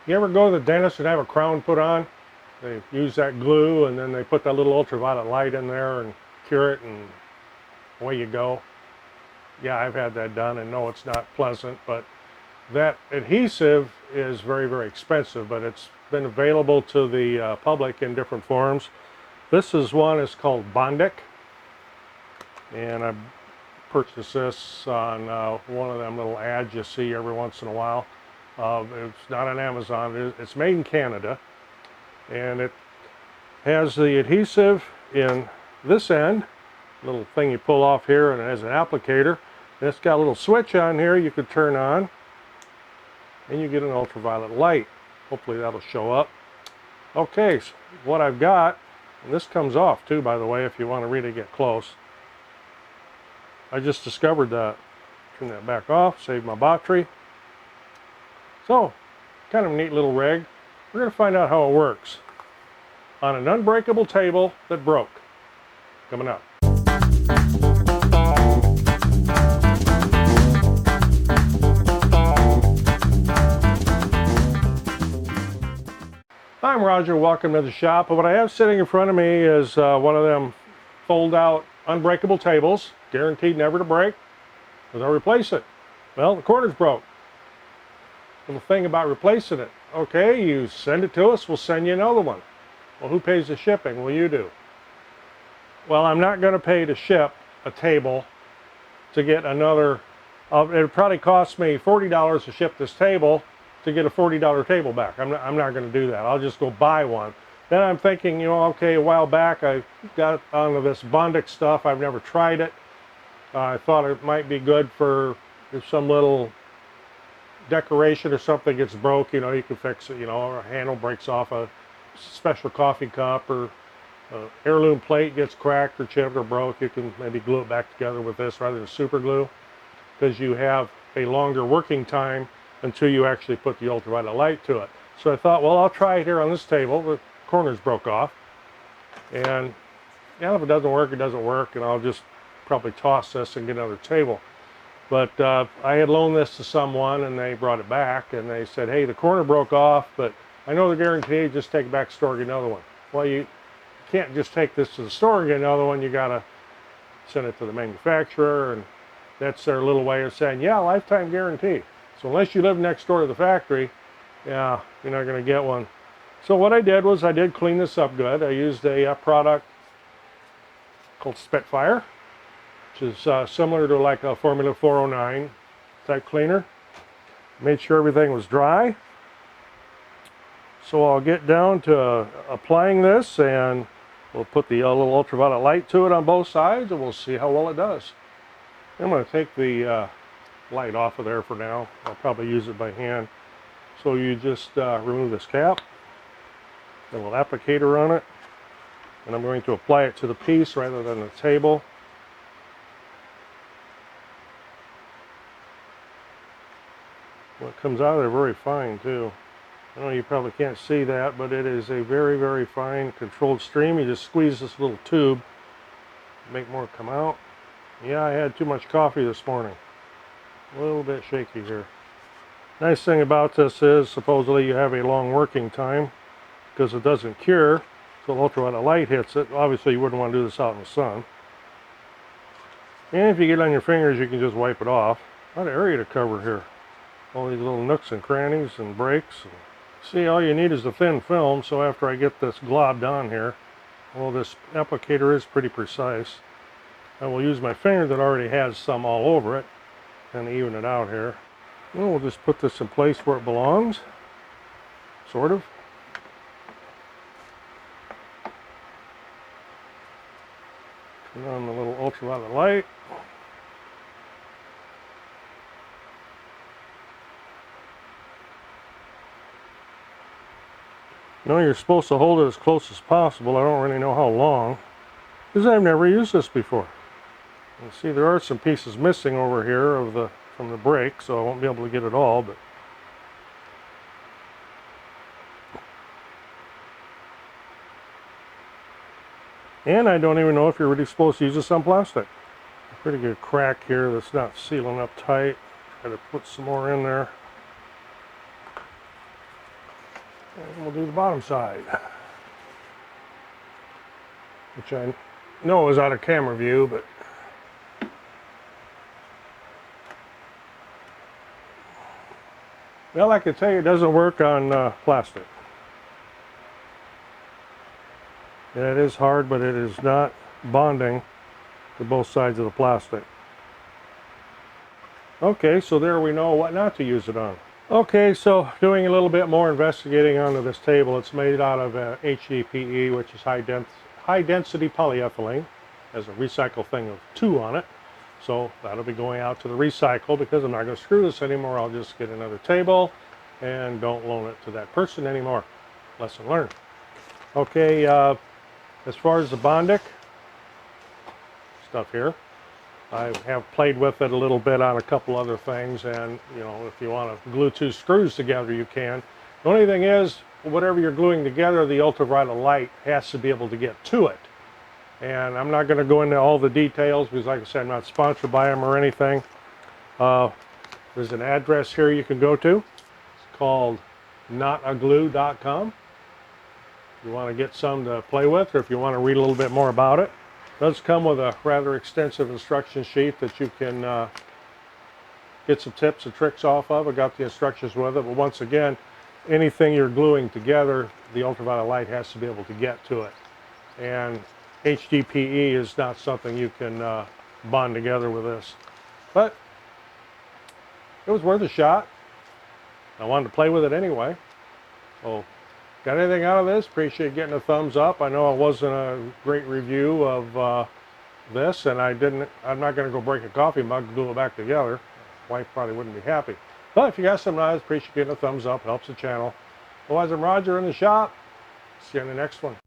You ever go to the dentist and have a crown put on? They use that glue and then they put that little ultraviolet light in there and cure it, and away you go. Yeah, I've had that done, and no, it's not pleasant, but that adhesive is very, very expensive, but it's been available to the public in different forms. This is one, it's called Bondic, and I purchased this on one of them little ads you see every once in a while. It's not on Amazon, it's made in Canada, and it has the adhesive in this end, little thing you pull off here, and it has an applicator. And it's got a little switch on here you could turn on, and you get an ultraviolet light. Hopefully that'll show up. Okay, so what I've got, and this comes off too, by the way, if you want to really get close. I just discovered that. Turn that back off, save my battery. So, kind of a neat little rig. We're going to find out how it works on an unbreakable table that broke. Coming up. I'm Roger, welcome to the shop. What I have sitting in front of me is one of them fold-out unbreakable tables, guaranteed never to break, because I'll replace it. Well, the corner's broke. Little thing about replacing it. Okay, you send it to us, we'll send you another one. Well, who pays the shipping? Well, you do. Well, I'm not going to pay to ship a table to get another. It probably cost me $40 to ship this table to get a $40 table back. I'm not going to do that. I'll just go buy one. Then I'm thinking, you know, okay, a while back I got onto this Bondic stuff. I've never tried it. I thought it might be good for if some little decoration or something gets broke, you know, you can fix it, you know, or a handle breaks off a special coffee cup, or an heirloom plate gets cracked or chipped or broke, you can maybe glue it back together with this rather than super glue, because you have a longer working time until you actually put the ultraviolet light to it. So I thought, well, I'll try it here on this table. The corners broke off, and yeah, if it doesn't work, it doesn't work, and I'll just probably toss this and get another table. But I had loaned this to someone, and they brought it back, and they said, hey, the corner broke off, but I know the guarantee, just take it back to the store and get another one. Well, you can't just take this to the store and get another one. You got to send it to the manufacturer, and that's their little way of saying, yeah, lifetime guarantee. So unless you live next door to the factory, yeah, you're not going to get one. So what I did was I did clean this up good. I used a product called Spitfire, which is similar to like a Formula 409 type cleaner. Made sure everything was dry. So I'll get down to applying this, and we'll put the little ultraviolet light to it on both sides, and we'll see how well it does. I'm going to take the light off of there for now. I'll probably use it by hand. So you just remove this cap, a little applicator on it, and I'm going to apply it to the piece rather than the table. Well, it comes out of there very fine too. I know you probably can't see that, but it is a very, very fine controlled stream. You just squeeze this little tube, make more come out. Yeah, I had too much coffee this morning. A little bit shaky here. Nice thing about this is supposedly you have a long working time because it doesn't cure, so the ultraviolet light hits it. Obviously you wouldn't want to do this out in the sun. And if you get it on your fingers, you can just wipe it off. A lot of area to cover here. All these little nooks and crannies and breaks. See, all you need is the thin film, so after I get this globbed on here, well, this applicator is pretty precise. I will use my finger that already has some all over it and even it out here. And we'll just put this in place where it belongs, sort of. Turn on the little ultraviolet light. No, you're supposed to hold it as close as possible. I don't really know how long, because I've never used this before. You see, there are some pieces missing over here from the break, so I won't be able to get it all. But and I don't even know if you're really supposed to use this on plastic. A pretty good crack here that's not sealing up tight. Try to put some more in there. And we'll do the bottom side, which I know is out of camera view, but well, I can tell you it doesn't work on plastic. Yeah, it is hard, but it is not bonding to both sides of the plastic. Okay, so there we know what not to use it on. Okay, so doing a little bit more investigating onto this table. It's made out of HDPE, which is high density polyethylene. Has a recycle thing of 2 on it. So that'll be going out to the recycle because I'm not going to screw this anymore. I'll just get another table and don't loan it to that person anymore. Lesson learned. Okay, as far as the Bondic stuff here, I have played with it a little bit on a couple other things, and you know, if you want to glue 2 screws together, you can. The only thing is, whatever you're gluing together, the ultraviolet light has to be able to get to it. And I'm not going to go into all the details because, like I said, I'm not sponsored by them or anything. There's an address here you can go to. It's called notaglue.com. If you want to get some to play with, or if you want to read a little bit more about it. It does come with a rather extensive instruction sheet that you can get some tips and tricks off of. I got the instructions with it, but once again, anything you're gluing together, the ultraviolet light has to be able to get to it. And HDPE is not something you can bond together with this. But it was worth a shot. I wanted to play with it anyway. So, got anything out of this? Appreciate getting a thumbs up. I know it wasn't a great review of this, and I'm not going to go break a coffee mug and glue it back together. Wife probably wouldn't be happy. But if you got some knives, appreciate getting a thumbs up. It helps the channel. Otherwise, I'm Roger in the shop. See you in the next one.